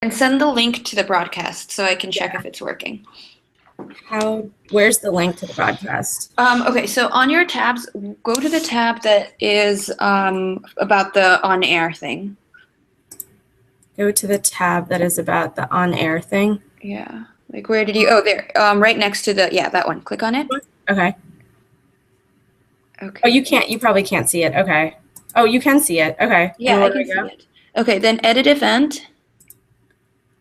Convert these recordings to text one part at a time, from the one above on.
And send the link to the broadcast so I can check if it's working. Where's the link to the broadcast? Okay, so on your tabs, go to the tab that is about the on-air thing. Go to the tab that is about the on-air thing. Yeah. Like, where did you? Oh, there. Right next to the, yeah, that one. Click on it. Okay. Okay. Oh, you can't. You probably can't see it. Okay. Oh, you can see it. Okay. Yeah, I can see it. Okay, then edit event.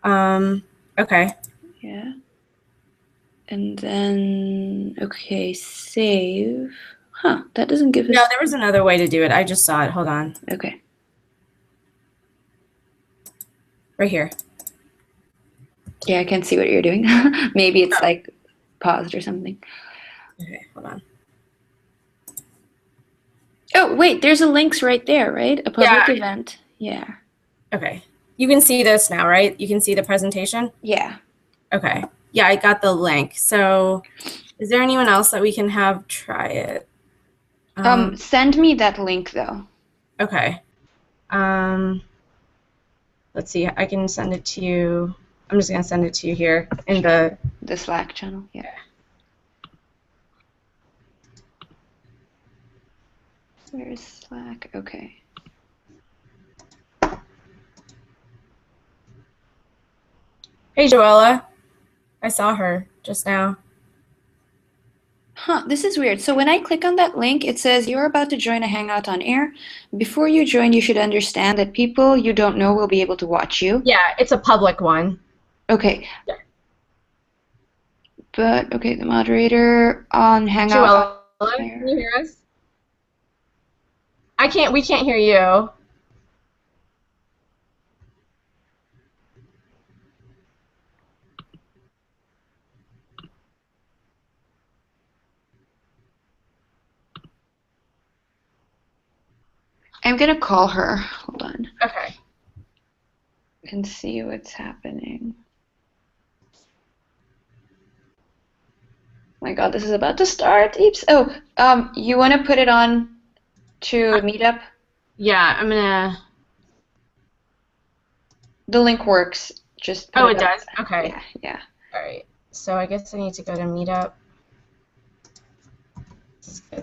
Okay. Yeah. And then, okay, save. Huh, that doesn't give us. No, there was another way to do it. I just saw it. Hold on. Okay. Right here. Yeah, I can see what you're doing. Maybe it's like paused or something. Okay, hold on. Oh, wait, there's a links right there, right? A public event. Yeah. Okay. You can see this now, right? You can see the presentation? Yeah. Okay. Yeah, I got the link. So is there anyone else that we can have try it? Send me that link, though. Okay. Let's see. I can send it to you. I'm just going to send it to you here in the Slack channel. Yeah. Where's Slack? Okay. Hey, Joella. I saw her just now. Huh, this is weird. So when I click on that link, it says you're about to join a Hangout on air. Before you join, you should understand that people you don't know will be able to watch you. Yeah, it's a public one. Okay. Yeah. But, okay, the moderator on Hangout. Joella, can you hear us? We can't hear you. I'm gonna call her. Hold on. Okay. And see what's happening. My God, this is about to start. Oops. Oh, you want to put it on to Meetup? Yeah, I'm gonna. The link works. Just. Oh, it does. Okay. Yeah. Yeah. All right. So I guess I need to go to Meetup.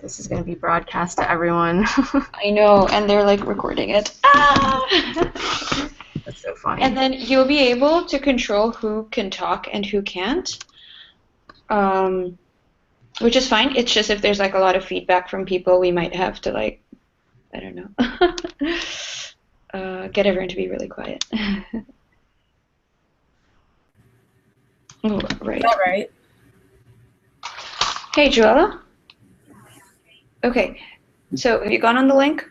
This is going to be broadcast to everyone. I know, and they're like recording it. Ah! That's so funny. And then you'll be able to control who can talk and who can't, which is fine. It's just if there's like a lot of feedback from people, we might have to like, I don't know, get everyone to be really quiet. Oh, right. Is that right? Hey, Joella? Okay, so have you gone on the link?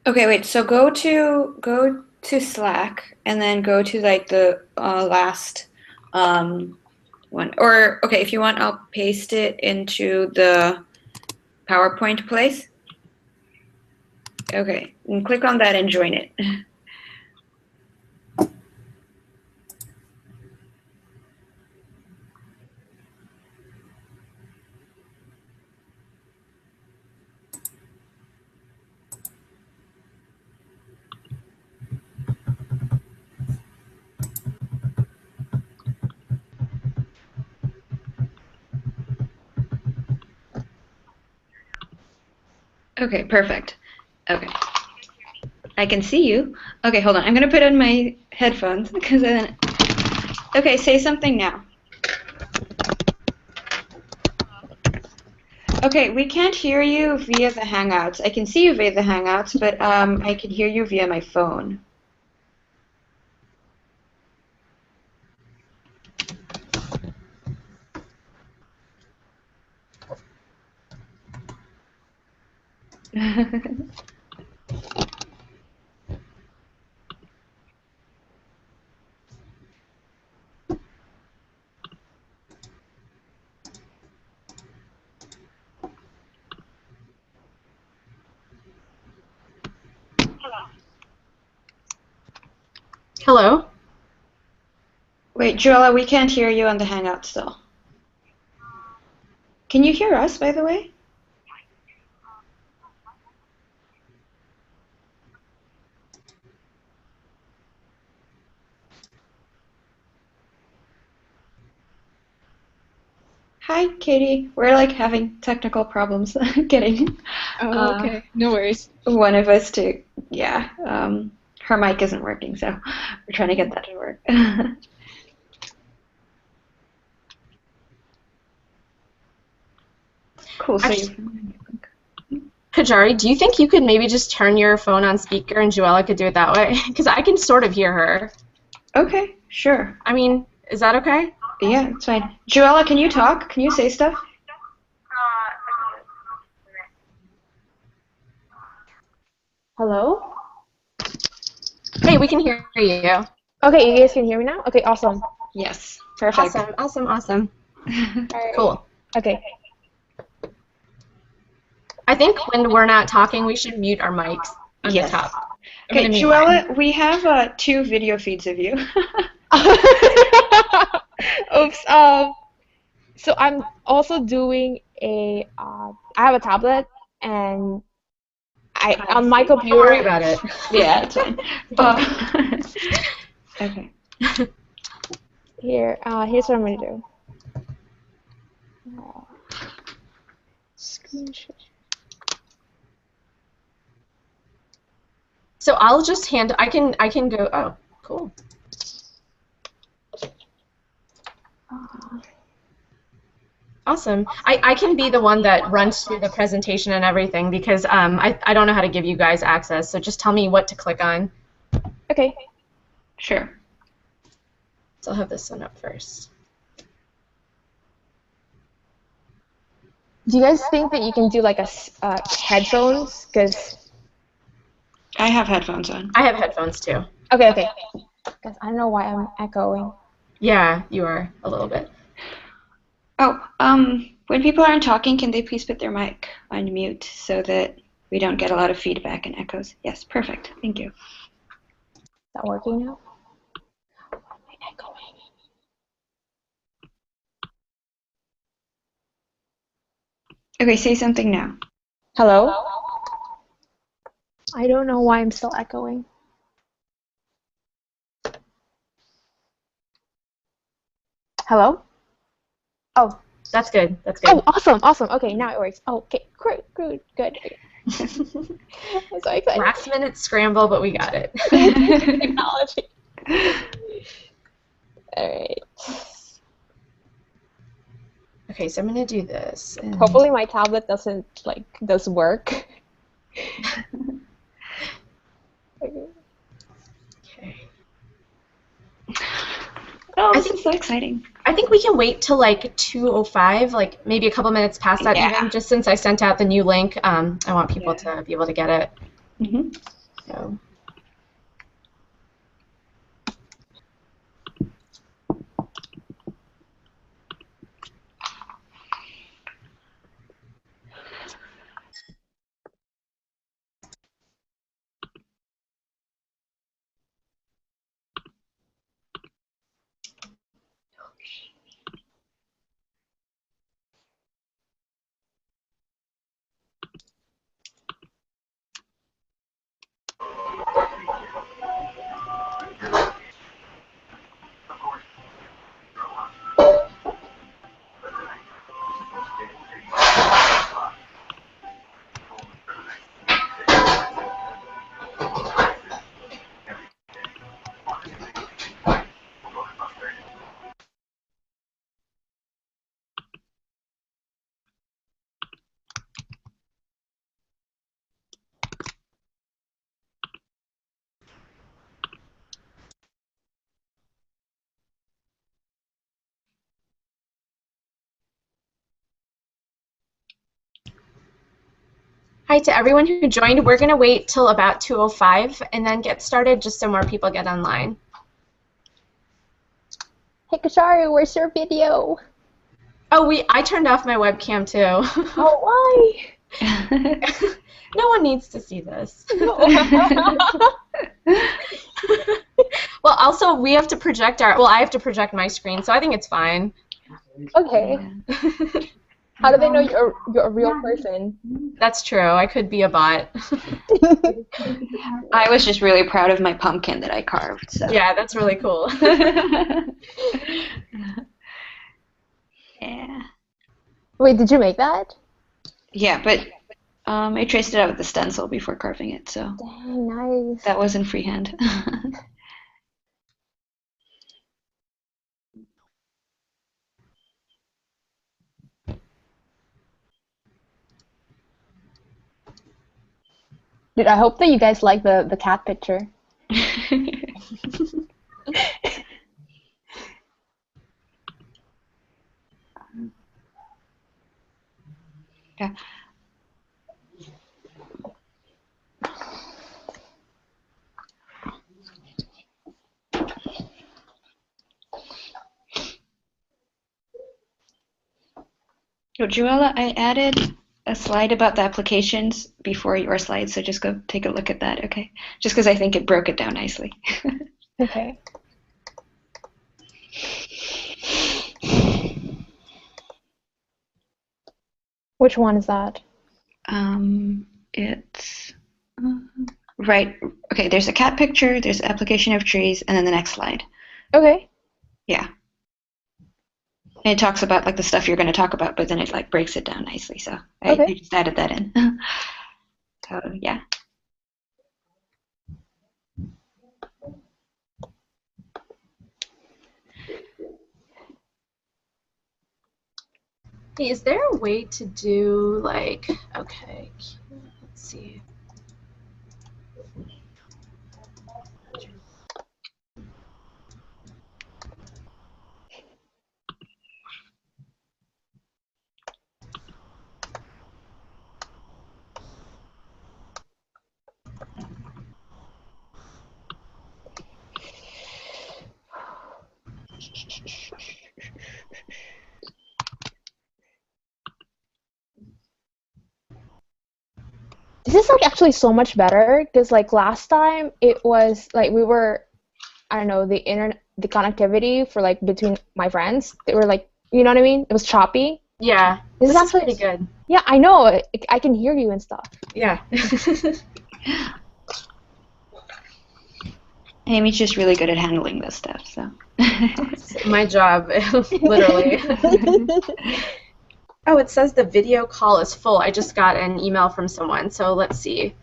Okay, wait, so go to Slack and then go to like the last one. Or, okay, if you want, I'll paste it into the PowerPoint place. Okay, and click on that and join it. Okay, perfect. Okay. I can see you. Okay, hold on. I'm going to put on my headphones because then. Okay, say something now. Okay, we can't hear you via the Hangouts. I can see you via the Hangouts, but I can hear you via my phone. Hello? Wait, Joella, we can't hear you on the Hangout still. Can you hear us, by the way? Hi, Katie. We're like having technical problems getting Oh, uh, okay. No worries. one of us to, yeah, her mic isn't working, so we're trying to get that to work. Cool. So Actually, you. Kajari, do you think you could maybe just turn your phone on speaker and Joella could do it that way? Because I can sort of hear her. Okay, sure. I mean, is that okay? Yeah, it's fine. Joella, can you talk? Can you say stuff? Hello? Hey, we can hear you. Okay, you guys can hear me now? Okay, awesome. Yes. Perfect. Awesome, awesome, awesome. Alright. Cool. Okay. I think when we're not talking, we should mute our mics on the Yes. top. I'm Okay, gonna mute mine. Joella, we have two video feeds of you. Oops. So I'm also doing I have a tablet and on my Don't worry computer. about it. Yeah, it's fine. Okay. Here's what I'm gonna do. Screen share. So I'll just I can go. Oh, cool. Awesome. I can be the one that runs through the presentation and everything because I don't know how to give you guys access. So just tell me what to click on. Okay. Sure. So I'll have this one up first. Do you guys think that you can do like headphones? Because I have headphones on. I have headphones too. okay. Because I don't know why I'm echoing. Yeah, you are a little bit. Oh, when people aren't talking, can they please put their mic on mute so that we don't get a lot of feedback and echoes? Yes, perfect. Thank you. Is that working now? Why am I echoing? Okay, say something now. Hello? I don't know why I'm still echoing. Hello? Oh. That's good. That's good. Oh, awesome. Okay, now it works. Oh, okay, great, good. I'm so excited. Last minute scramble, but we got it. Technology. All right. Okay, so I'm gonna do this. And... Hopefully my tablet does work. Okay. Oh, this is so exciting. I think we can wait till like 2:05, like maybe a couple minutes past that even, just since I sent out the new link. I want people to be able to get it. Mm-hmm. So. Hi to everyone who joined. We're going to wait till about 2:05 and then get started just so more people get online. Hey Kashari, where's your video? Oh, I turned off my webcam too. Oh, why? No one needs to see this. No. Well, also we have to project I have to project my screen, so I think it's fine. Okay. How do they know you're a real person? That's true. I could be a bot. I was just really proud of my pumpkin that I carved. So. Yeah, that's really cool. Yeah. Wait, did you make that? Yeah, but I traced it out with the stencil before carving it, so Dang, nice. that wasn't freehand. Dude, I hope that you guys like the cat picture. Yeah. So, Joella, I added a slide about the applications before your slide, so just go take a look at that, okay? Just because I think it broke it down nicely. Okay. Which one is that? It's right. Okay, there's a cat picture, there's application of trees, and then the next slide. Okay. Yeah. And it talks about like the stuff you're going to talk about, but then it like breaks it down nicely. So I Okay. just added that in. So yeah. Hey, is there a way to do like, okay, let's see. This is like actually so much better because like last time it was like we were, I don't know, the internet, the connectivity for like between my friends, they were like, you know what I mean? It was choppy. Yeah, This is is actually pretty good. Yeah, I know. I can hear you and stuff. Yeah. Amy's just really good at handling this stuff. So. My job, literally. Oh, it says the video call is full. I just got an email from someone, so let's see.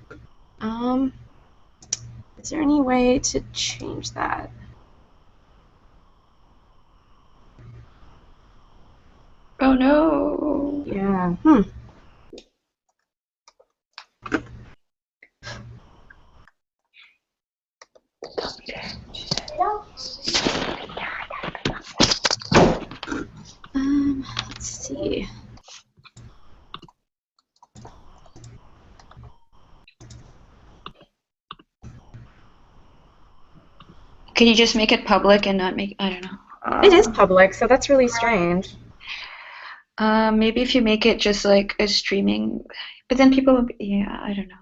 Is there any way to change that? Oh no. Yeah. Let's see. Can you just make it public and not make? I don't know. It is public, so that's really strange. Maybe if you make it just like a streaming, but then people will be, yeah, I don't know.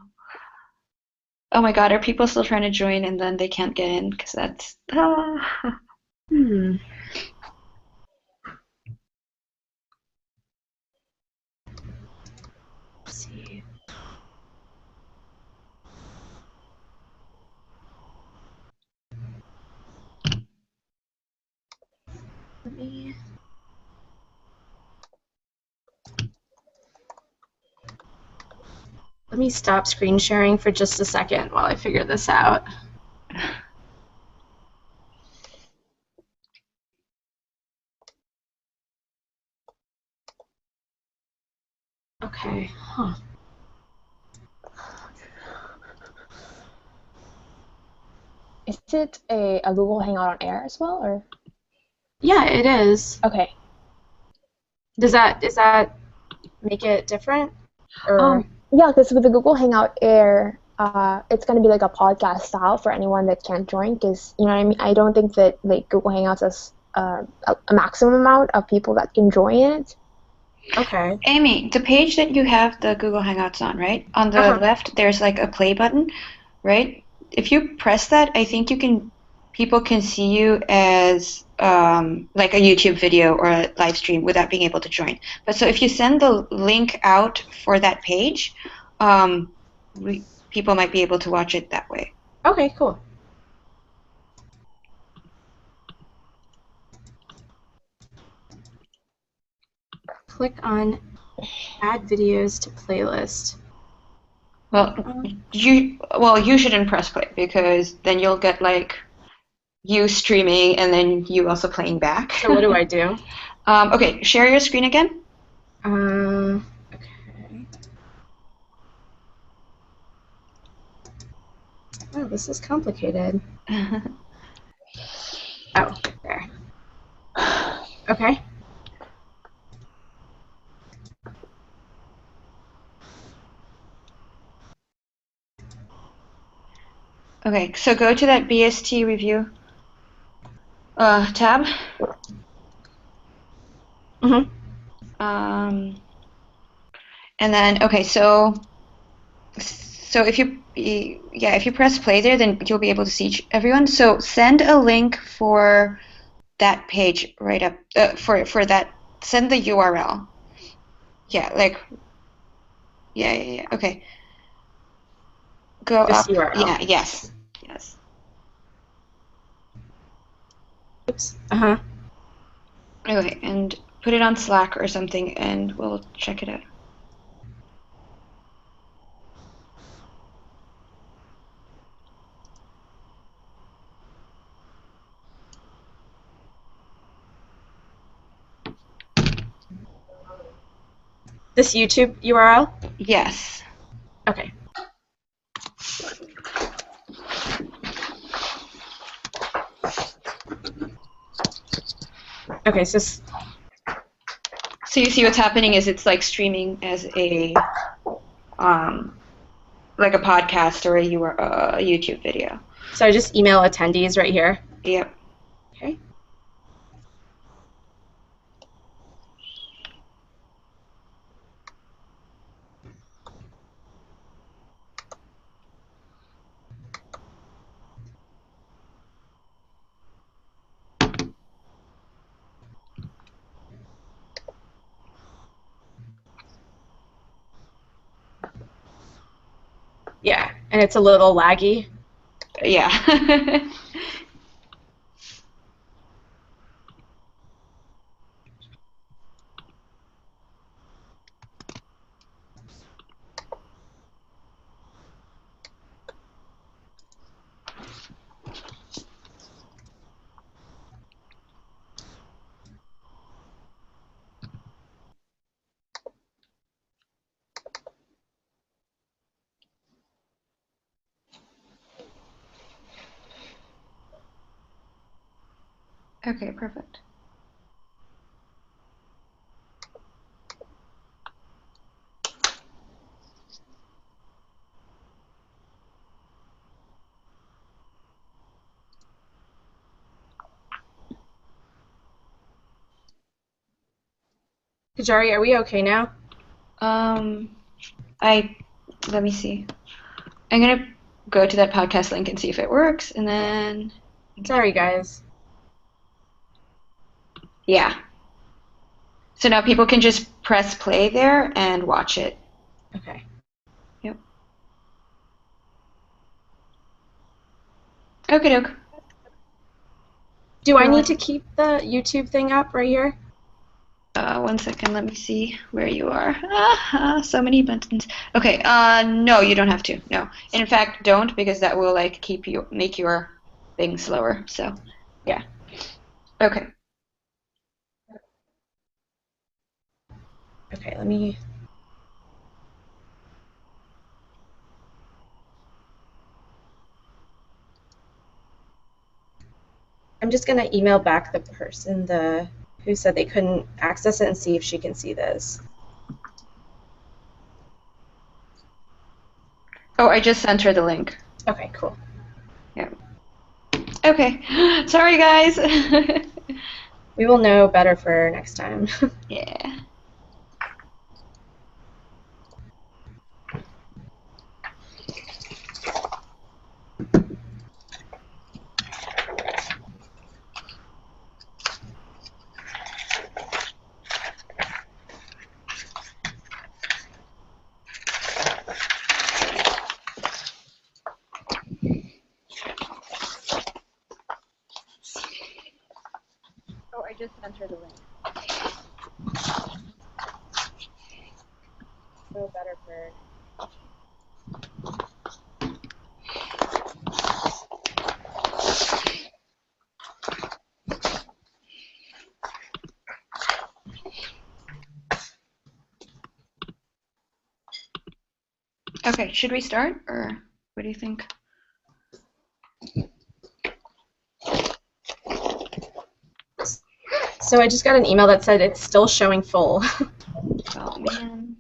Oh my God, are people still trying to join and then they can't get in? Because that's. Hmm. Let's see. Let me. Let me stop screen sharing for just a second while I figure this out. Okay. Huh. Is it a Google Hangout on Air as well, or? Yeah, it is. Okay. Does that make it different? Or Yeah, because with the Google Hangout Air, it's going to be like a podcast style for anyone that can't join. Because you know what I mean. I don't think that like Google Hangouts has a maximum amount of people that can join it. okay. Amy, the page that you have the Google Hangouts on, right? On the Uh-huh. left, there's like a play button, right? If you press that, I think people can see you as like a YouTube video or a live stream without being able to join. But so if you send the link out for that page, people might be able to watch it that way. Okay, cool. click on add videos to playlist. Well, you shouldn't press play because then you'll get like you streaming and then you also playing back. So what do I do? Okay, share your screen again. Okay. Oh, this is complicated. Oh, there. Okay. Okay, so go to that BST review tab. Mm-hmm. And then, okay, so if you press play there, then you'll be able to see everyone. So send a link for that page right up for that. Send the URL. Yeah, like yeah. Okay, go This up. URL. Yeah, yes. Oops. Uh-huh. Okay, and put it on Slack or something, and we'll check it out. This YouTube URL? Yes. Okay. Okay, so you see what's happening is it's like streaming as a like a podcast or a YouTube video. So I just email attendees right here. Yep. Okay. Yeah, and it's a little laggy. Yeah. Okay, perfect. Kajari, are we okay now? Let me see. I'm gonna go to that podcast link and see if it works, and then. Sorry, guys. Yeah. So now people can just press play there and watch it. Okay. Yep. Okie doke. Do I need to keep the YouTube thing up right here? 1 second, let me see where you are. So many buttons. Okay, no, you don't have to. No. In fact, don't, because that will like make your thing slower. So, yeah. Okay. Okay, let me... I'm just gonna email back the person who said they couldn't access it and see if she can see this. Oh, I just sent her the link. Okay, cool. Yeah. Okay. Sorry, guys. We will know better for next time. Yeah. Oh, I just sent her the link. feel better for. Okay, should we start, or what do you think? So I just got an email that said it's still showing full. Oh man.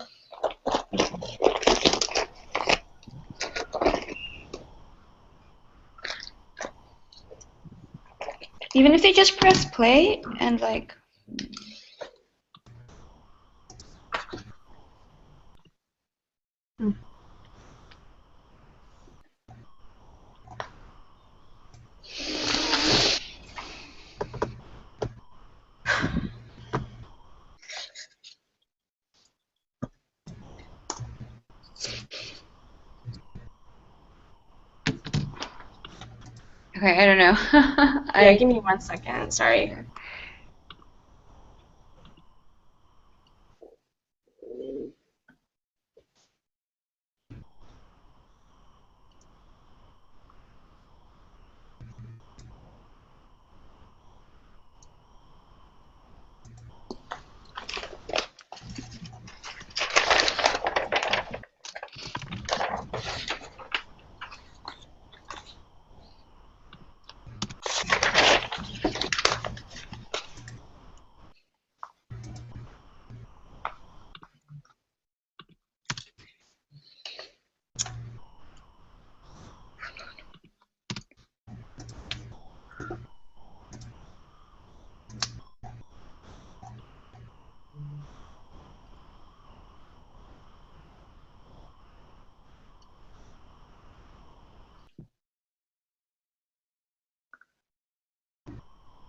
Even if they just press play and like. Okay, I don't know. Yeah, give me 1 second. Sorry.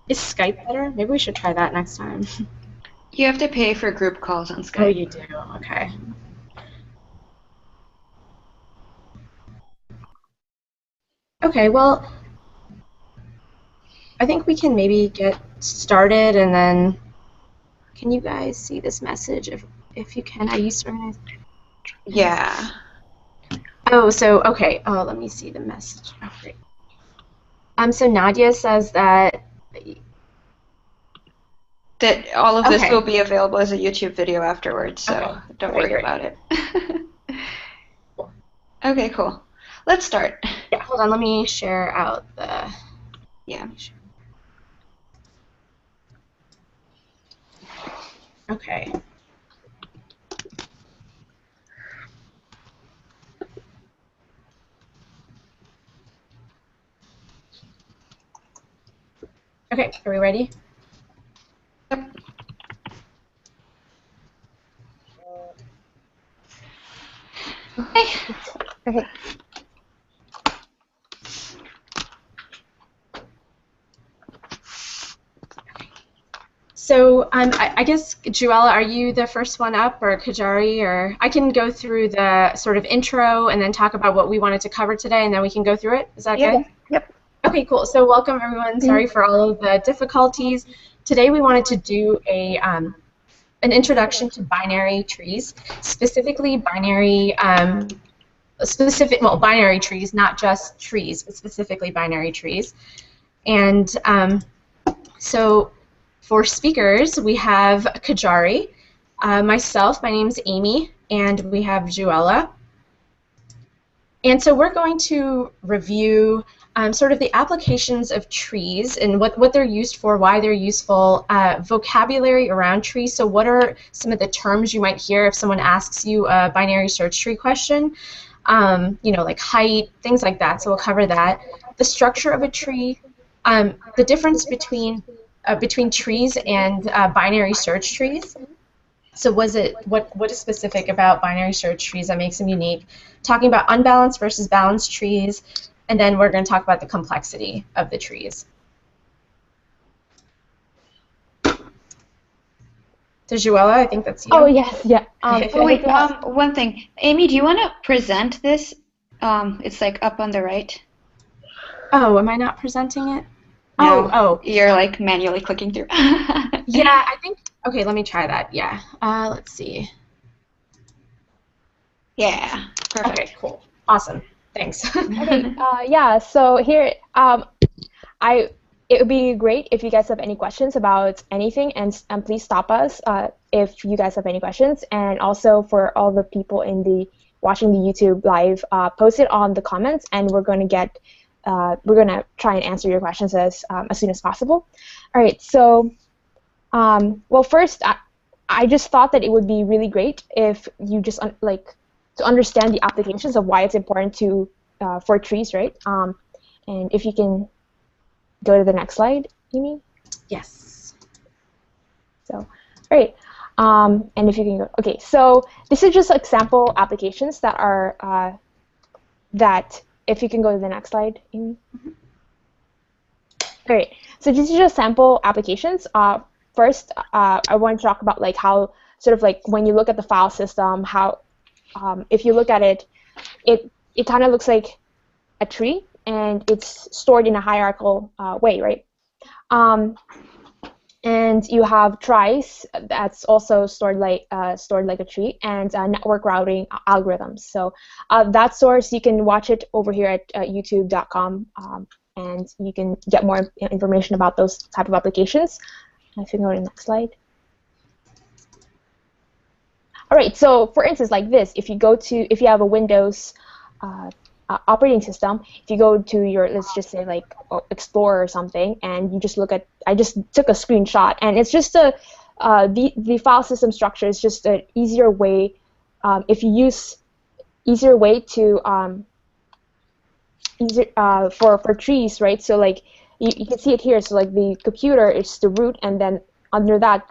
Is Skype better? Maybe we should try that next time. You have to pay for group calls on Skype. Oh, you do? Okay. Okay, well, I think we can maybe get started, and then can you guys see this message? If you can, I used to organize. Yeah. Oh, so okay. Oh, let me see the message. Oh, great. So Nadia says that all of this Okay. will be available as a YouTube video afterwards, so Okay. don't Okay, worry great. about it. Okay, cool. Let's start. Yeah, hold on. Let me share out the. Yeah. Okay. Okay, are we ready? Yep. Okay. Okay. So I guess, Juella, are you the first one up, or Kajari? Or I can go through the sort of intro and then talk about what we wanted to cover today, and then we can go through it. Is that good? Yep. Okay, cool. So welcome, everyone. Sorry for all of the difficulties. Today we wanted to do an introduction to binary trees, specifically binary trees, not just trees, but specifically binary trees. And so for speakers, we have Kajari, myself, my name's Amy, and we have Juella. And so we're going to review sort of the applications of trees and what they're used for, why they're useful, vocabulary around trees. So what are some of the terms you might hear if someone asks you a binary search tree question, like height, things like that. So we'll cover that. The structure of a tree, the difference between trees and binary search trees. So what is specific about binary search trees that makes them unique? Talking about unbalanced versus balanced trees, and then we're going to talk about the complexity of the trees. So Juella, I think that's you. Oh yes, yeah. Oh wait, one thing. Amy, do you want to present this? It's like up on the right. Oh, am I not presenting it? No, oh. You're like manually clicking through. Yeah, I think. Okay, let me try that. Yeah. Let's see. Yeah, perfect. Okay, cool. Awesome. Thanks. Okay, yeah, so here, it would be great if you guys have any questions about anything, and please stop us if you guys have any questions. And also for all the people in the watching the YouTube live, post it on the comments, and we're gonna try and answer your questions as soon as possible. All right, so well, first, I just thought that it would be really great if you just like to understand the applications of why it's important to for trees, right? And if you can go to the next slide, Amy. Yes. So, all right. And if you can go, okay. So this is just like sample applications that are that. If you can go to the next slide, Amy. All right. So these are just sample applications. First, I want to talk about like how sort of like when you look at the file system, how if you look at it, it kind of looks like a tree, and it's stored in a hierarchical way, right? And you have tries that's also stored like a tree, and network routing algorithms. So that source, you can watch it over here at youtube.com, and you can get more information about those type of applications. If you can go to the next slide. All right, so for instance, like this, if you have a Windows operating system, if you go to your, let's just say like Explorer or something, and you just look at, I just took a screenshot, and it's just the file system structure is just an easier way, if you use easier way to for trees, right? So like you can see it here. So like the computer is the root, and then under that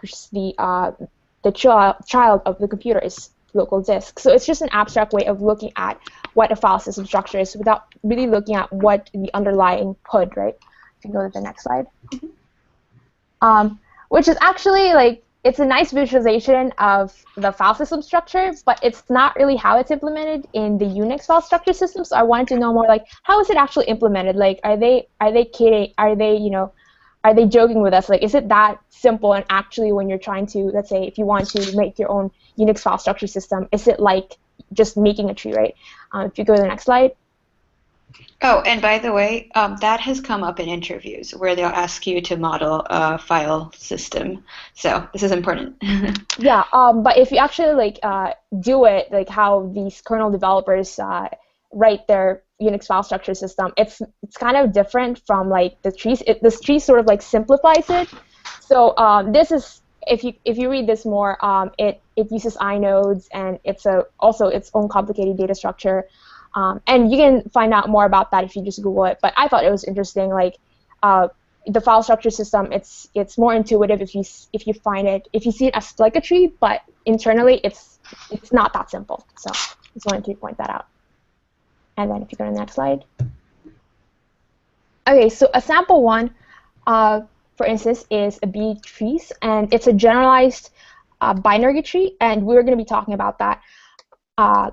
the child of the computer is local disk. So it's just an abstract way of looking at what a file system structure is without really looking at what the underlying hood, right? If you go to the next slide. Which is actually like, it's a nice visualization of the file system structure, but it's not really how it's implemented in the Unix file structure system. So I wanted to know more like, how is it actually implemented? Like, are they kidding? Are they joking with us? Like, is it that simple? And actually, when you're trying to, let's say, if you want to make your own Unix file structure system, is it like just making a tree, right? If you go to the next slide. Oh, and by the way, that has come up in interviews where they'll ask you to model a file system. So this is important. Yeah, but if you actually like do it, like how these kernel developers write their Unix file structure system, it's kind of different from like the trees. This tree sort of like simplifies it. So this is, if you read this more, it uses inodes, and it's also its own complicated data structure. And you can find out more about that if you just Google it. But I thought it was interesting, like the file structure system. It's more intuitive if you see it as like a tree, but internally it's not that simple. So just wanted to point that out. And then if you go to the next slide. Okay, so a sample one, for instance, is a B trees, and it's a generalized binary tree, and we're going to be talking about that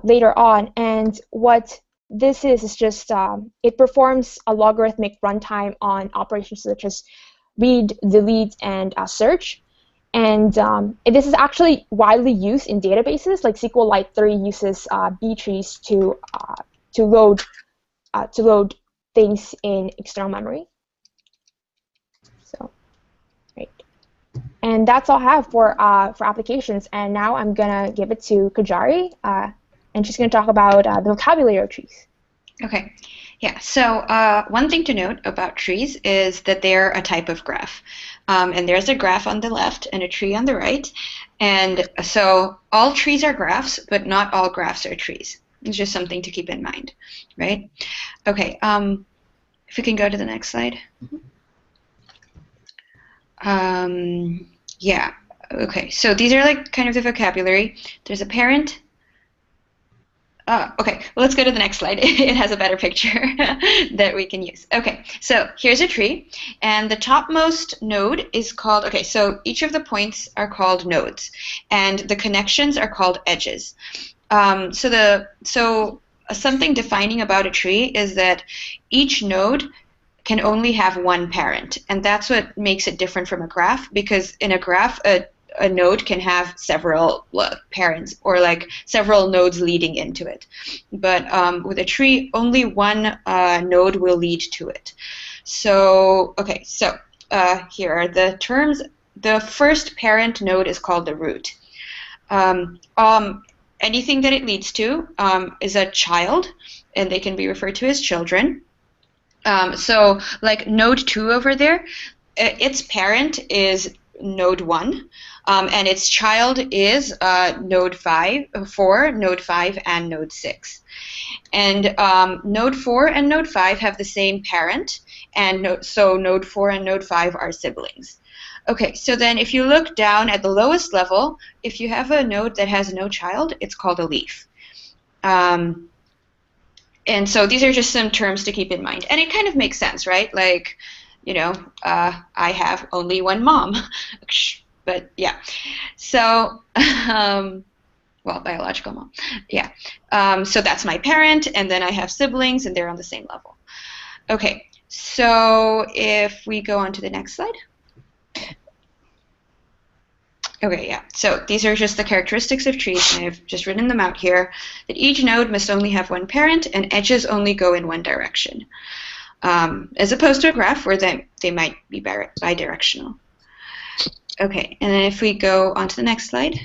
later on. And what this is just it performs a logarithmic runtime on operations such as read, delete, and search. And this is actually widely used in databases. Like SQLite 3 uses B trees to load things in external memory. So, right. And that's all I have for applications. And now I'm gonna give it to Kajari, and she's gonna talk about the vocabulary of trees. Okay. Yeah, so one thing to note about trees is that they're a type of graph. And there's a graph on the left and a tree on the right. And so all trees are graphs, but not all graphs are trees. It's just something to keep in mind, right? Okay, if we can go to the next slide. Yeah, okay, so these are like kind of the vocabulary. There's a parent. Okay, well, let's go to the next slide. It has a better picture that we can use. Okay, so here's a tree, and the topmost node is called, okay, so each of the points are called nodes, and the connections are called edges. So something defining about a tree is that each node can only have one parent, and that's what makes it different from a graph, because in a graph, a node can have several parents or like several nodes leading into it. But with a tree, only one node will lead to it. So, okay, so here are the terms. The first parent node is called the root. Anything that it leads to is a child, and they can be referred to as children. So like node 2 over there, its parent is node 1, and its child is node 4, node 5, and node 6. And node 4 and node 5 have the same parent, and so node 4 and node 5 are siblings. Okay, so then if you look down at the lowest level, if you have a node that has no child, it's called a leaf. And so these are just some terms to keep in mind. And it kind of makes sense, right? Like, you know, I have only one mom. But yeah. So, well, biological mom. Yeah. So that's my parent, and then I have siblings, and they're on the same level. Okay, so if we go on to the next slide. Okay, yeah, so these are just the characteristics of trees, and I've just written them out here, that each node must only have one parent, and edges only go in one direction, as opposed to a graph where they might be bidirectional. Okay, and then if we go on to the next slide.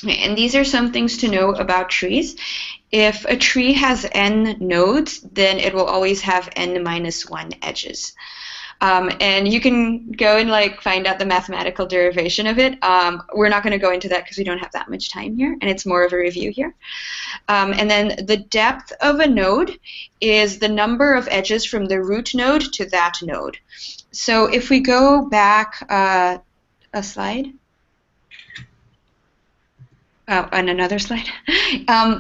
Okay, and these are some things to know about trees. If a tree has n nodes, then it will always have n minus 1 edges. And you can go and like find out the mathematical derivation of it. We're not going to go into that because we don't have that much time here, and it's more of a review here. And then the depth of a node is the number of edges from the root node to that node. So if we go back a slide. Oh, and another slide.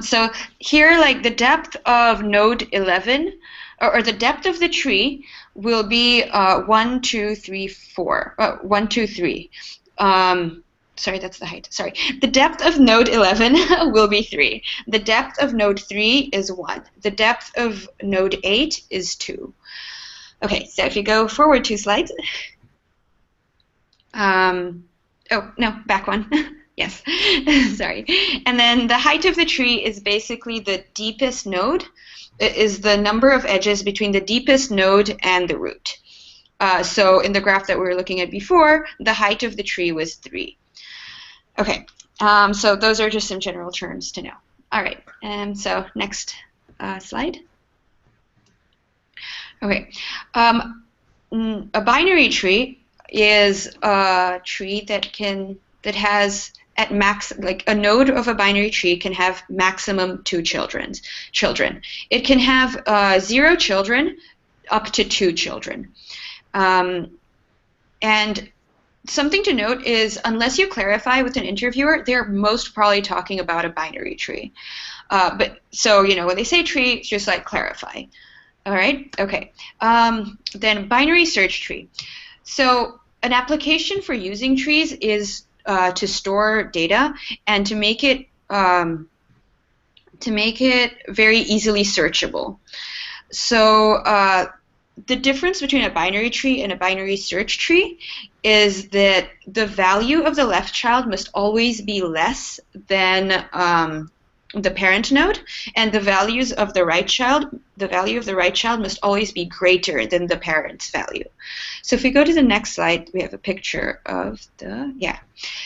So here, like the depth of node 11, or the depth of the tree will be 1, 2, 3, 4. 1, 2, 3. Sorry, that's the height. Sorry. The depth of node 11 will be 3. The depth of node 3 is 1. The depth of node 8 is 2. Okay, so if you go forward 2 slides. Oh, no, back one. Yes, sorry. And then the height of the tree is basically the deepest node, is the number of edges between the deepest node and the root. So in the graph that we were looking at before, the height of the tree was 3. Okay, so those are just some general terms to know. All right, so next slide. Okay, a binary tree is a tree that has at max, like a node of a binary tree can have maximum 2 children. It can have 0 children up to 2 children. And something to note is, unless you clarify with an interviewer, they're most probably talking about a binary tree. But so, you know, when they say tree, just like clarify. All right, okay. Then binary search tree. So an application for using trees is to store data and to make it very easily searchable. So the difference between a binary tree and a binary search tree is that the value of the left child must always be less than the parent node, and the values of the right child, the value of the right child must always be greater than the parent's value. So if we go to the next slide, we have a picture of the, yeah.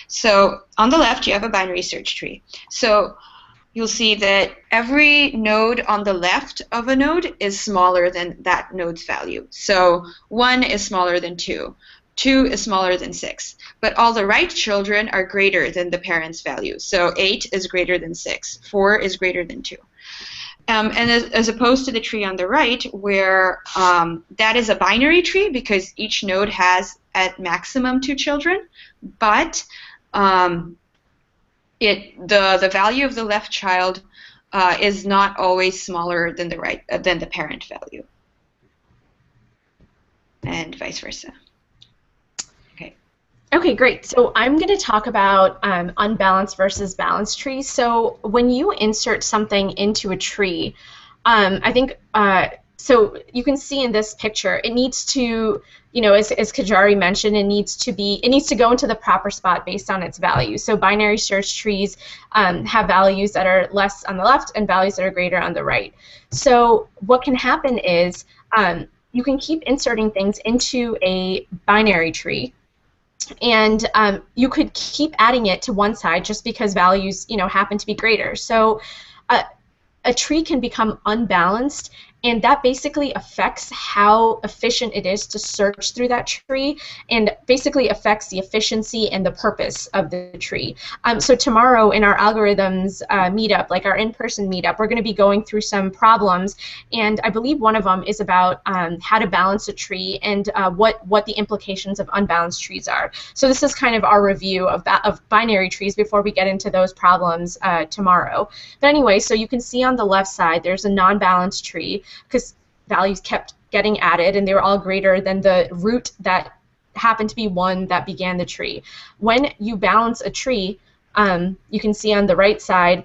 So on the left, you have a binary search tree. So you'll see that every node on the left of a node is smaller than that node's value. So 1 is smaller than 2. 2 is smaller than 6. But all the right children are greater than the parent's value. So 8 is greater than 6. 4 is greater than 2. And as opposed to the tree on the right, where that is a binary tree because each node has at maximum 2 children, but the value of the left child is not always smaller than the parent value, and vice versa. Okay, great. So I'm going to talk about unbalanced versus balanced trees. So when you insert something into a tree, I think So you can see in this picture, it needs to, as Kajari mentioned, it needs to go into the proper spot based on its value. So binary search trees have values that are less on the left and values that are greater on the right. So what can happen is you can keep inserting things into a binary tree, and you could keep adding it to one side just because values, happen to be greater. So a tree can become unbalanced, and that basically affects how efficient it is to search through that tree, and basically affects the efficiency and the purpose of the tree. So tomorrow in our algorithms meetup, like our in-person meetup, we're going to be going through some problems, and I believe one of them is about how to balance a tree and what the implications of unbalanced trees are. So this is kind of our review of binary trees before we get into those problems tomorrow. But anyway, so you can see on the left side there's a non-balanced tree, because values kept getting added and they were all greater than the root that happened to be one that began the tree. When you balance a tree, you can see on the right side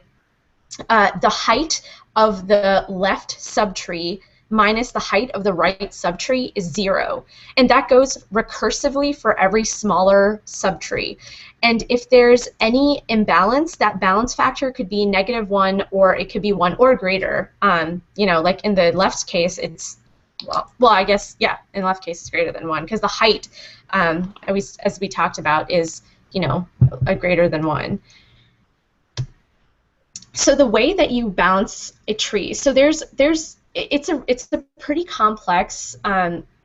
the height of the left subtree minus the height of the right subtree is 0. And that goes recursively for every smaller subtree. And if there's any imbalance, that balance factor could be -1, or it could be 1 or greater. Like in the left case, it's, well, I guess, yeah, in the left case it's greater than 1, because the height, as we talked about, is, a greater than 1. So the way that you balance a tree, so it's a pretty complex,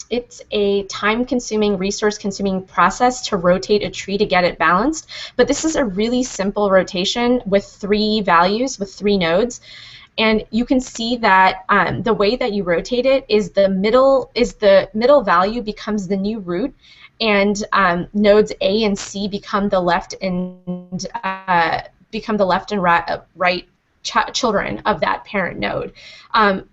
it's a time-consuming, resource-consuming process to rotate a tree to get it balanced, but this is a really simple rotation with 3 values, with 3 nodes, and you can see that the way that you rotate it is the middle value becomes the new root, and nodes A and C become the left and right children of that parent node.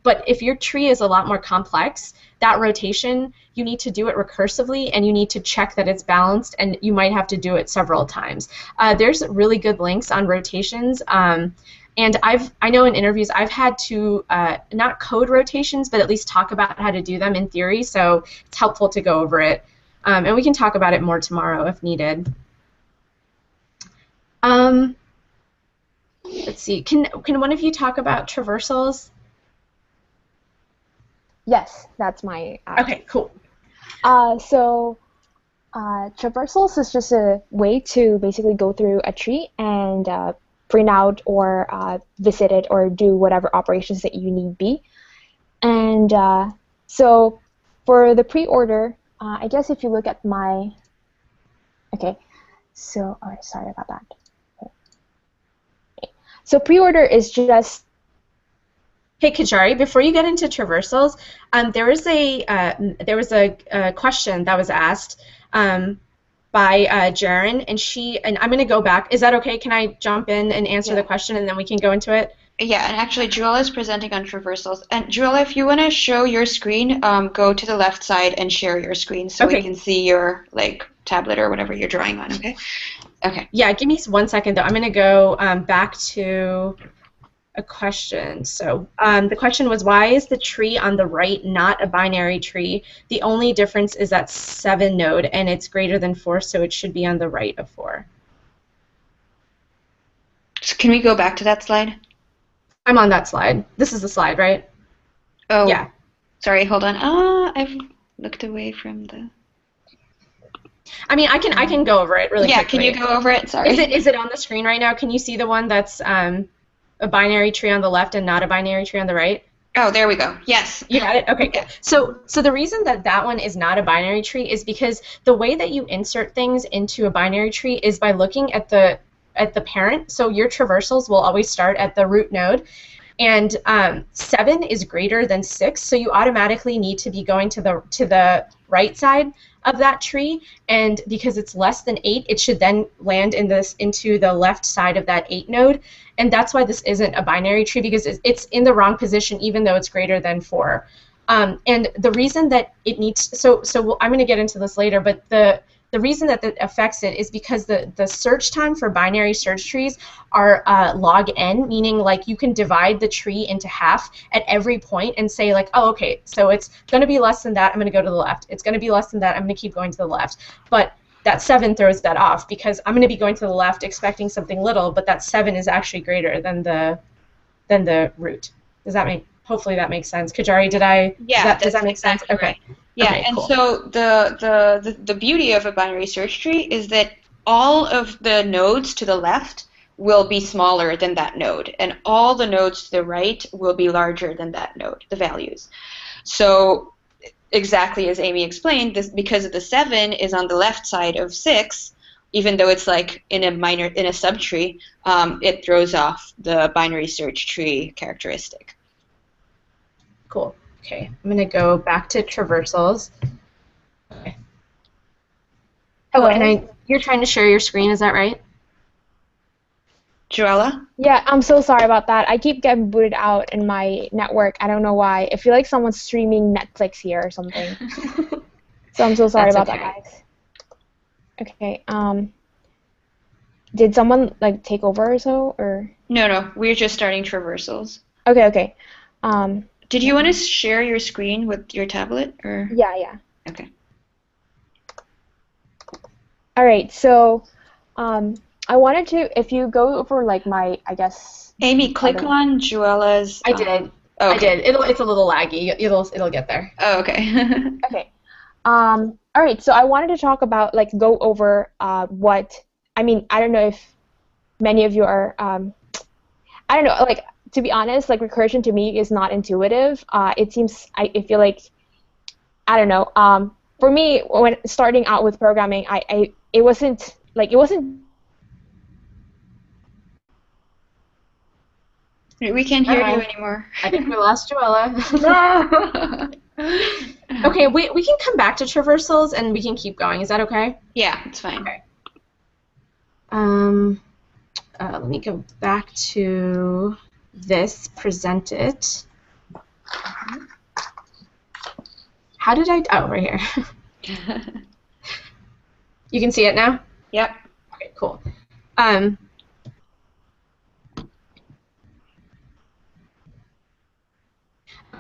But if your tree is a lot more complex, that rotation, you need to do it recursively, and you need to check that it's balanced, and you might have to do it several times. There's really good links on rotations, and I know in interviews I've had to not code rotations, but at least talk about how to do them in theory, so it's helpful to go over it. And we can talk about it more tomorrow if needed. Let's see. Can one of you talk about traversals? Yes, that's my. Okay, cool. So traversals is just a way to basically go through a tree and print out or visit it or do whatever operations that you need be. And so for the pre-order, I guess if you look at my. Okay, so sorry about that. So pre-order is just. Hey Kajari, before you get into traversals, there was a question that was asked by Jaren, and I'm going to go back. Is that okay? Can I jump in and answer the question, and then we can go into it? Yeah, and actually Juella is presenting on traversals. And Juella, if you want to show your screen, go to the left side and share your screen so we can see your tablet or whatever you're drawing on. Okay. Okay. Yeah, give me 1 second though. I'm going to go back to a question. So the question was, why is the tree on the right not a binary tree? The only difference is that 7 node, and it's greater than 4, so it should be on the right of 4. So can we go back to that slide? I'm on that slide. This is the slide, right? Oh. Yeah. Sorry, hold on. I've looked away from the. I mean, I can go over it really quickly. Yeah, can you go over it? Sorry. Is it on the screen right now? Can you see the one that's a binary tree on the left and not a binary tree on the right? Oh, there we go. Yes. You got it? Okay. Yeah. So the reason that one is not a binary tree is because the way that you insert things into a binary tree is by looking at the parent. So your traversals will always start at the root node, and 7 is greater than 6, so you automatically need to be going to the right side of that tree, and because it's less than 8, it should then land into the left side of that 8 node, and that's why this isn't a binary tree, because it's in the wrong position even though it's greater than 4. And the reason that it needs, so I'm going to get into this later, but the reason that that affects it is because the search time for binary search trees are log n, meaning like you can divide the tree into half at every point and say like, oh, okay, so it's going to be less than that, I'm going to go to the left. It's going to be less than that, I'm going to keep going to the left. But that 7 throws that off because I'm going to be going to the left expecting something little, but that 7 is actually greater than the root. Does that make, hopefully that makes sense. Kajari, does that make sense? Exactly Okay. right. Yeah, Okay, and cool. so the beauty of a binary search tree is that all of the nodes to the left will be smaller than that node, and all the nodes to the right will be larger than that node, the values. So exactly as Amy explained, this because the 7 is on the left side of 6, even though it's like in a subtree, it throws off the binary search tree characteristic. Cool. Okay, I'm going to go back to traversals. Okay. Oh, Hello? and you're trying to share your screen, is that right? Joella? Yeah, I'm so sorry about that. I keep getting booted out in my network. I don't know why. I feel like someone's streaming Netflix here or something. So I'm so sorry That's about okay. that, guys. Okay. Did someone like take over or so, or? No, we're just starting traversals. Okay. Did you want to share your screen with your tablet, or? Yeah. Okay. All right. So, I wanted to, if you go over like my, I guess. Amy, click on Joella's. I did. Oh, I okay. did. It's a little laggy. It'll get there. Oh, okay. Okay. All right. So I wanted to talk about like go over what I mean. I don't know if many of you are. I don't know. Like to be honest, like recursion to me is not intuitive. It seems I feel like I don't know. For me, when starting out with programming, it wasn't. We can't hear you Uh-oh. anymore. I think we lost Joella. No. Okay, we can come back to traversals and we can keep going. Is that okay? Yeah, it's fine. Okay. Let me go back to this, present it. How did I, oh, right here. You can see it now? Yep. Okay, cool.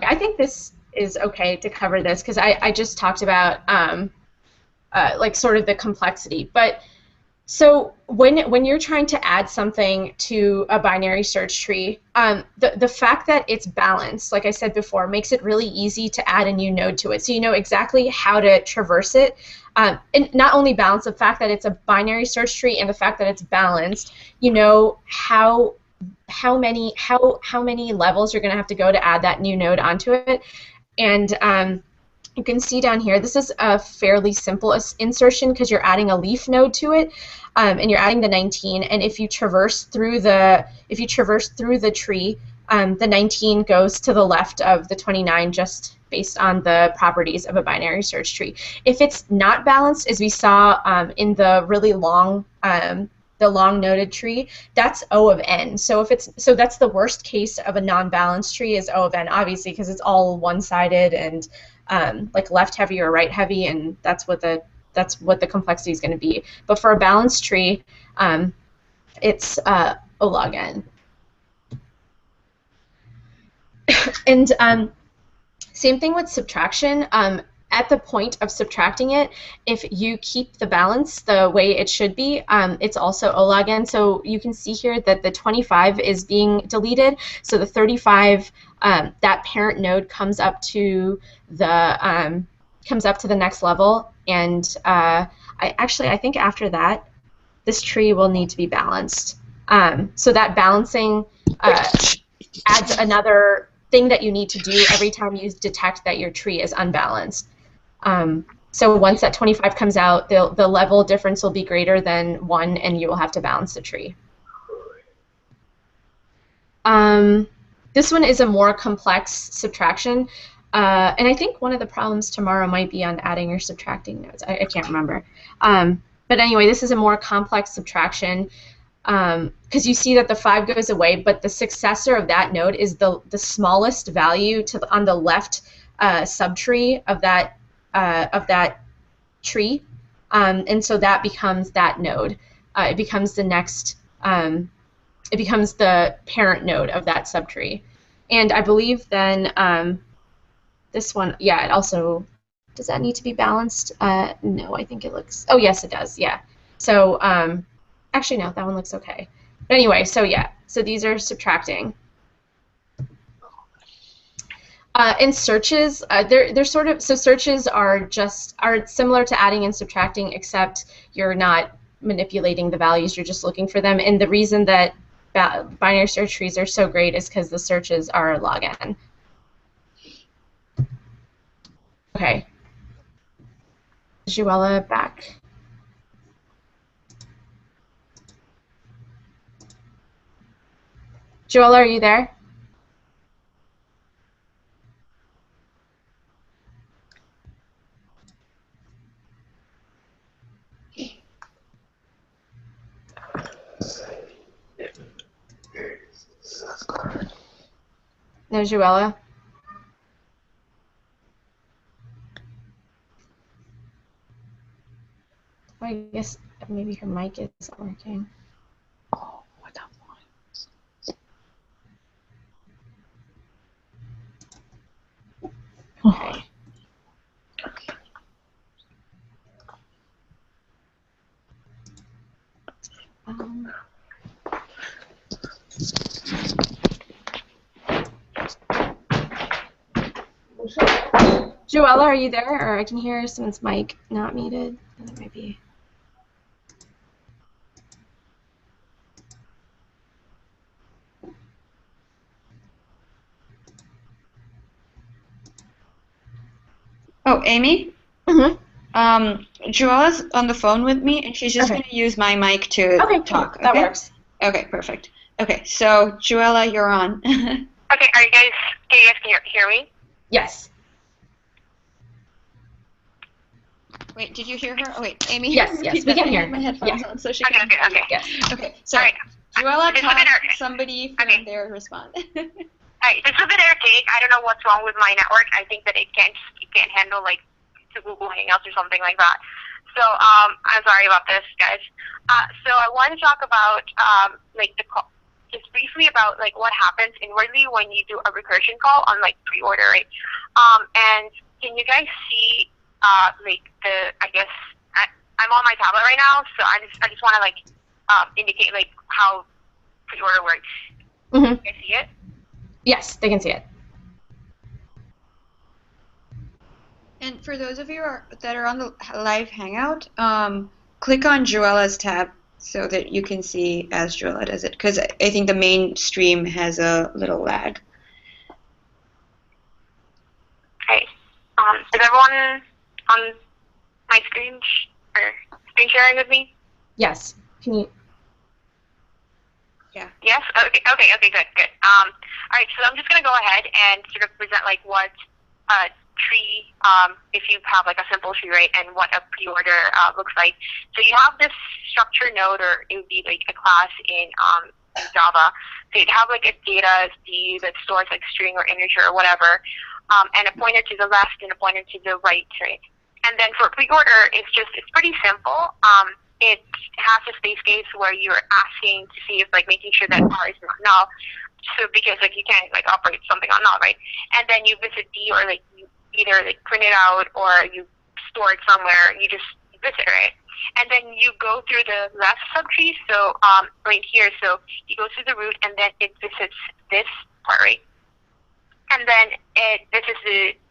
I think this is okay to cover this because I just talked about like sort of the complexity. But so when you're trying to add something to a binary search tree, the fact that it's balanced, like I said before, makes it really easy to add a new node to it. So you know exactly how to traverse it. And not only balance, the fact that it's a binary search tree and the fact that it's balanced, you know how many levels you're going to have to go to add that new node onto it. And you can see down here, this is a fairly simple insertion because you're adding a leaf node to it, and you're adding the 19. And if you traverse through the tree, the 19 goes to the left of the 29 just based on the properties of a binary search tree. If it's not balanced, as we saw in the really long the long noded tree, that's O of n. So that's the worst case of a non-balanced tree is O of n, obviously, because it's all one-sided and like left heavy or right heavy, and that's what the complexity is going to be. But for a balanced tree, it's O log n. And same thing with subtraction. At the point of subtracting it, if you keep the balance the way it should be, it's also O log n. So you can see here that the 25 is being deleted. So the 35, that parent node comes up to the next level. And I think after that, this tree will need to be balanced. So that balancing adds another thing that you need to do every time you detect that your tree is unbalanced. So once that 25 comes out, the level difference will be greater than 1, and you will have to balance the tree. This one is a more complex subtraction, and I think one of the problems tomorrow might be on adding or subtracting nodes. I can't remember. But anyway, this is a more complex subtraction because you see that the 5 goes away, but the successor of that node is the smallest value on the left subtree of that tree. And so that becomes that node. It becomes the next, it becomes the parent node of that subtree. And I believe then this one, yeah, it also, does that need to be balanced? No, I think it looks, oh yes it does, yeah. So actually no, that one looks okay. But anyway, so yeah, so these are subtracting. In searches, they're sort of, so searches are similar to adding and subtracting, except you're not manipulating the values, you're just looking for them. And the reason that binary search trees are so great is because the searches are log n. Okay. Joella back. Joella, are you there? No, Joella? Well, I guess maybe her mic isn't working. Oh, what the Okay. Joella, are you there? Or I can hear someone's mic not muted. That might be. Oh, Amy? Mm-hmm. Joella's on the phone with me, and she's just Okay. going to use my mic to talk. That works. Okay, perfect. Okay, so Joella, you're on. Okay, can you guys hear me? Yes. Wait, did you hear her? Oh, wait, Amy? Yes, repeat we that. can I hear have my her. headphones Yeah. on, so she Okay, can okay, okay. Yes. Okay, so All right. Joella, This is a talk, bit somebody from okay. there respond. Alright, this is a bit archaic. I don't know what's wrong with my network. I think that it can't handle like to Google Hangouts or something like that. So I'm sorry about this, guys. So I want to talk about like just briefly about like what happens inwardly when you do a recursion call on like pre-order, right? And can you guys see like I guess I'm on my tablet right now, so I just want to like indicate like how pre-order works. Mm-hmm. Can you see it? Yes, they can see it. And for those of you that are on the live hangout, click on Joella's tab so that you can see as Joella does it, because I think the main stream has a little lag. Okay. Is everyone on my screen or screen sharing with me? Yes. Can you? Yeah. Yes? Okay, good. All right, so I'm just going to go ahead and sort of present like what a tree, if you have like a simple tree, right, and what a pre-order looks like. So you have this structure node, or it would be like a class in Java. So you'd have like a data view that stores like string or integer or whatever, and a pointer to the left and a pointer to the right, right? And then for pre-order, it's pretty simple. It has a space case where you're asking to see if like making sure that R is not null. So because like you can't like operate something on null, right? And then you visit D, or like you either like print it out or you store it somewhere. You just visit, right? And then you go through the left subtree. So right here, so you go through the root, and then it visits this part, right? And then it visits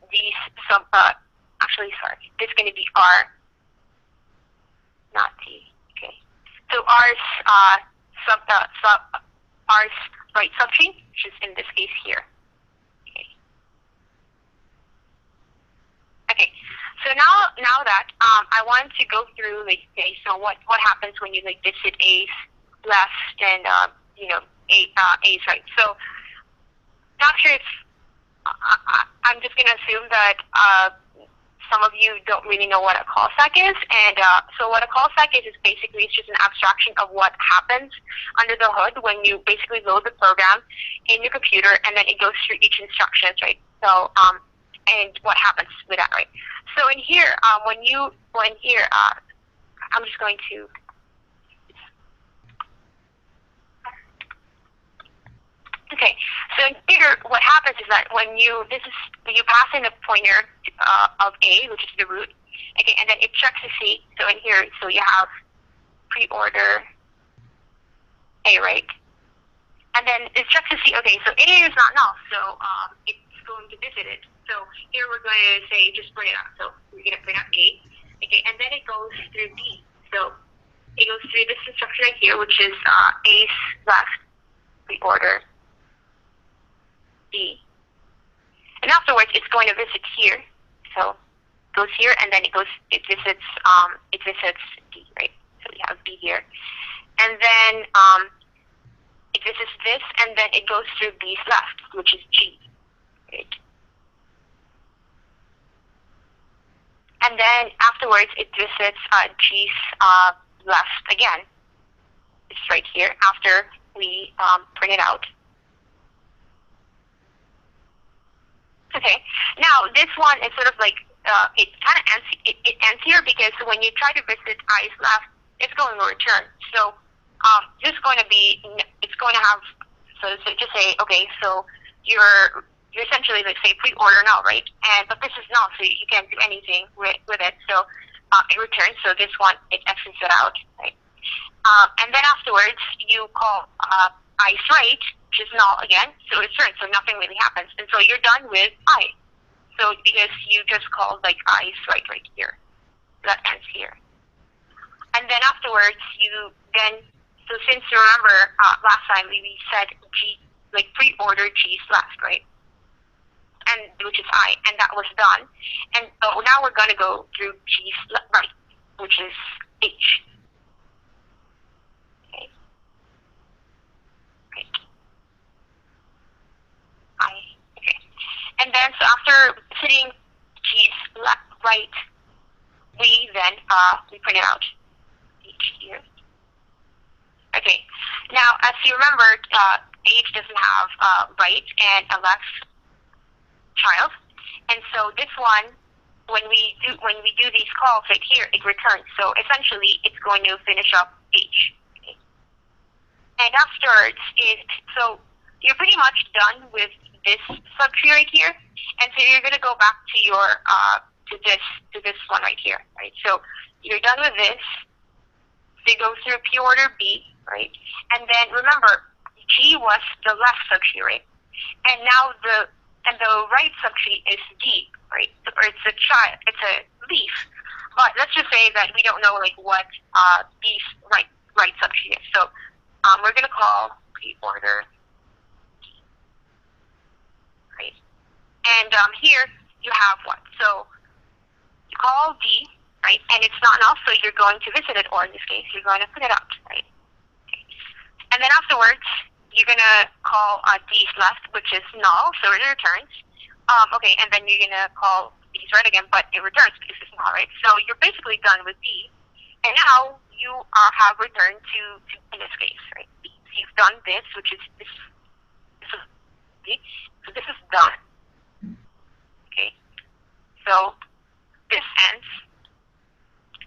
these sub. Actually, sorry, this is going to be R. Not T. Okay. So R's R's right subtree, which is in this case here. Okay. Okay. So now that I want to go through like, okay, so what happens when you like visit A's left and A's right. So not sure if I'm just gonna assume that some of you don't really know what a callstack is, and so what a callstack is basically it's just an abstraction of what happens under the hood when you basically load the program in your computer, and then it goes through each instructions, right? So and what happens with that, right? So in here, I'm just going to. Okay, so here what happens is that when you pass in a pointer of A, which is the root, okay, and then it checks to C. So in here, so you have pre-order A, right? And then it checks to see, okay, so A is not null, so it's going to visit it. So here we're going to say just print it out. So we're going to print out A, okay, and then it goes through B. So it goes through this instruction right here, which is A's left pre-order B. And afterwards, it's going to visit here. So it goes here, and then it visits D, right? So we have B here. And then it visits this, and then it goes through B's left, which is G, right? And then afterwards, it visits G's left again. It's right here after we print it out. Okay. Now this one is sort of like it kind of ends. It ends here because when you try to visit I's left, it's going to return. So just going to be. It's going to have. So just say okay. So you're essentially like say pre-order now, right? But this is null, so you can't do anything with it. So it returns. So this one it exits it out, right? And then afterwards you call I's right, which is null again, so it's returns, so nothing really happens. And so you're done with I. So because you just called like I's right here. That ends here. And then afterwards so since you remember last time we said G, like pre-order G's left, right? And which is I, and that was done. And now we're gonna go through G's right, which is H. Okay. And then so after sitting G's left, right, we then we print it out. H here. Okay. Now, as you remember, H doesn't have right and a left child, and so this one, when we do these calls right here, it returns. So essentially, it's going to finish up H. Okay. And afterwards, so you're pretty much done with this subtree right here, and so you're going to go back to your to this one right here, right? So you're done with this. So you go through P order B, right? And then remember, G was the left subtree, right? And now the right subtree is D, right? Or it's a leaf. But let's just say that we don't know like what B's right subtree is. So we're gonna call P order D, right? And here you have what? So you call D, right? And it's not null, so you're going to visit it, or in this case, you're going to put it out, right? Okay. And then afterwards, you're going to call D's left, which is null, so it returns. Okay, and then you're going to call D's right again, but it returns because it's null, right? So you're basically done with D. And now you have returned to in this case, right? B. So you've done this, which is this. So this is done. Okay. So this ends.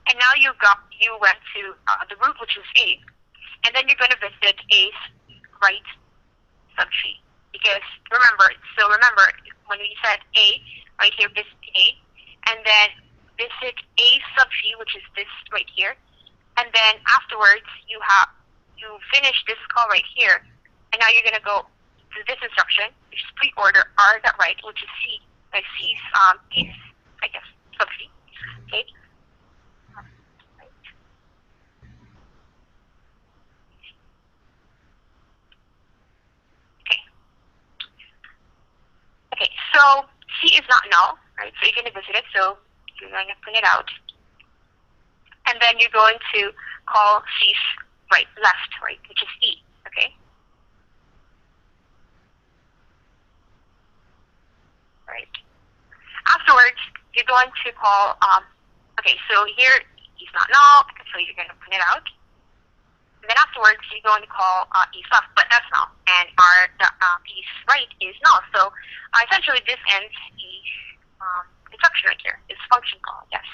And now you went to the root, which is A, and then you're going to visit A's right subtree, because remember when we said A, right here, visit A, and then visit A subtree, which is this right here, and then afterwards you finish this call right here, and now you're going to go to this instruction, which is pre-order R that right, which is C, like C's I guess subtree, okay. Okay, so C is not null, right? So you're going to visit it, so you're going to print it out. And then you're going to call C's left, right, which is E, okay? Right. Afterwards, you're going to call, okay, so here E's not null, so you're going to print it out. And then afterwards, you're going to call E's left, but that's null. And E's right is null. So essentially, this ends E's instruction right here. It's function call, yes.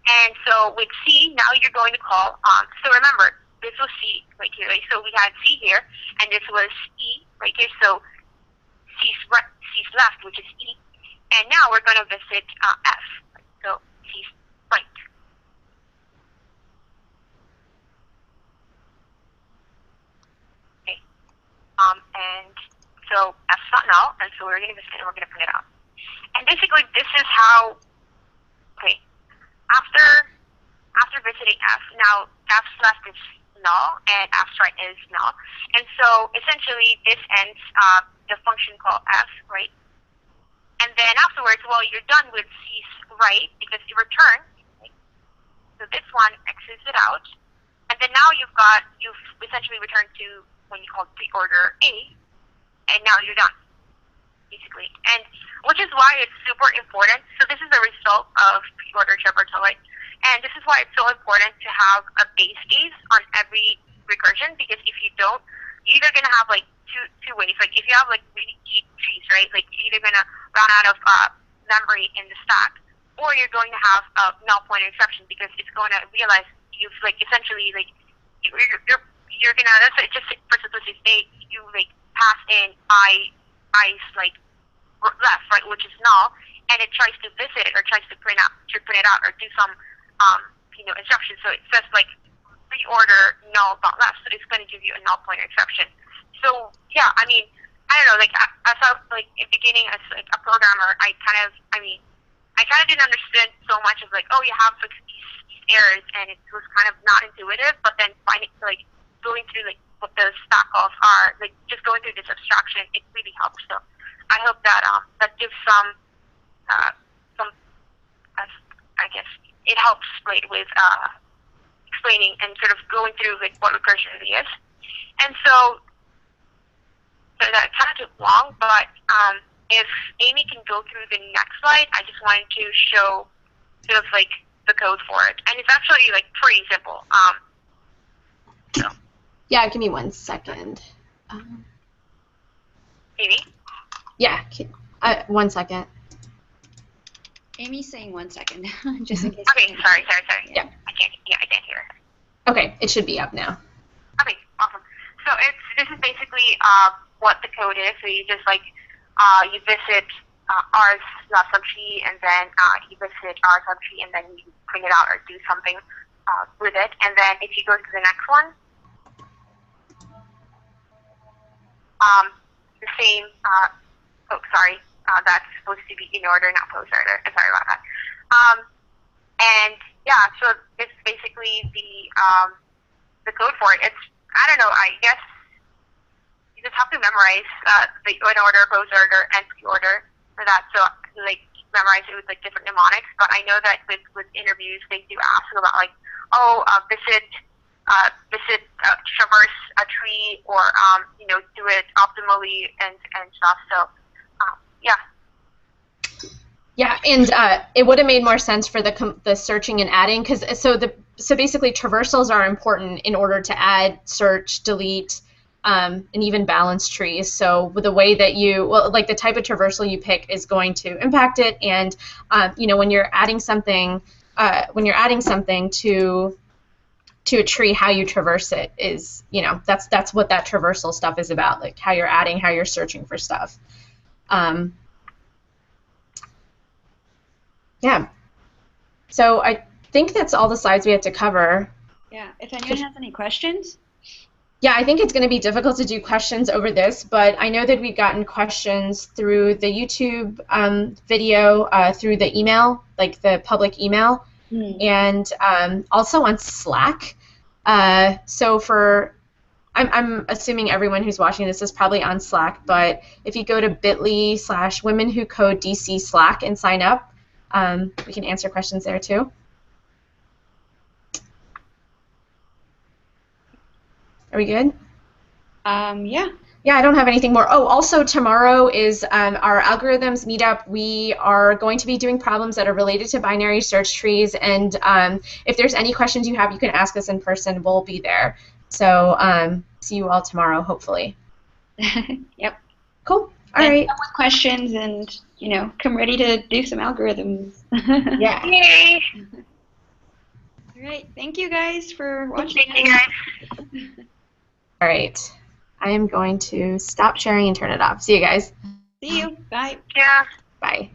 And so with C, now you're going to call, so remember, this was C right here, right? So we had C here, and this was E right here. So C's left, which is E. And now we're going to visit F. So C's right. Okay. And so F's not null, and so we're going to visit and we're going to print it out. And basically, this is how, okay, after visiting F, now F's left is null and F's right is null. And so essentially this ends the function called F, right? And then afterwards, well, you're done with C's right because it returns. Right? So this one X's it out. And then now you've essentially returned to when you call pre-order A, and now you're done, basically. And which is why it's super important. So this is the result of pre-order traversal, right? And this is why it's so important to have a base case on every recursion, because if you don't, you're either going to have like two ways. Like if you have like really deep trees, right? Like you're either going to run out of memory in the stack, or you're going to have a null pointer exception because it's going to realize you've like essentially like you're going to, let's say just for simplicity's sake, you like pass in I's like left, right, which is null, and it tries to visit or tries to print it out or do some instruction. So it says like reorder null dot left, so it's going to give you a null pointer exception. So yeah, I mean, I don't know, like as I like in beginning as like a programmer, I kind of didn't understand so much of like, oh, you have like these errors, and it was kind of not intuitive. But then finding like going through like what the stack calls are, like just going through this abstraction, it really helps. So I hope that that gives some I guess it helps like with explaining and sort of going through like what recursion really is. And so that kind of took long, but if Amy can go through the next slide, I just wanted to show sort of like the code for it, and it's actually like pretty simple. So Yeah, give me 1 second. Amy? Yeah, 1 second. Amy's saying 1 second, just in case. Okay, sorry. Yeah. I can't hear her. Okay, it should be up now. Okay, awesome. So this is basically what the code is. So you just like you visit R sub G, and then you visit R sub G, and then you print it out or do something with it. And then if you go to the next one, the same. Oh, sorry. That's supposed to be in order, not post order. Sorry about that. And yeah, so it's basically the code for it. It's, I don't know, I guess you just have to memorize the in order, post order, and pre-order for that. So like memorize it with like different mnemonics. But I know that with interviews they do ask about like, visit traverse a tree, or do it optimally and stuff. So yeah. Yeah, and it would have made more sense for the searching and adding, because so basically traversals are important in order to add, search, delete, and even balance trees. So with the way that like the type of traversal you pick is going to impact it, and when you're adding something to a tree, how you traverse it is, that's what that traversal stuff is about, like how you're adding, how you're searching for stuff. Yeah. So I think that's all the slides we have to cover. Yeah. If anyone has any questions. Yeah, I think it's going to be difficult to do questions over this, but I know that we've gotten questions through the YouTube video, through the email, like the public email, and also on Slack. So I'm assuming everyone who's watching this is probably on Slack, but if you go to bit.ly/womenwhocodec Slack and sign up, we can answer questions there too. Are we good? Yeah. Yeah, I don't have anything more. Oh, also tomorrow is our algorithms meetup. We are going to be doing problems that are related to binary search trees, and if there's any questions you have, you can ask us in person. We'll be there. So see you all tomorrow, hopefully. Yep. Cool. All right. Come with questions, and come ready to do some algorithms. Yeah. Yay! All right. Thank you guys for watching. Thank you guys. All right. I am going to stop sharing and turn it off. See you guys. See you. Bye. Yeah. Bye.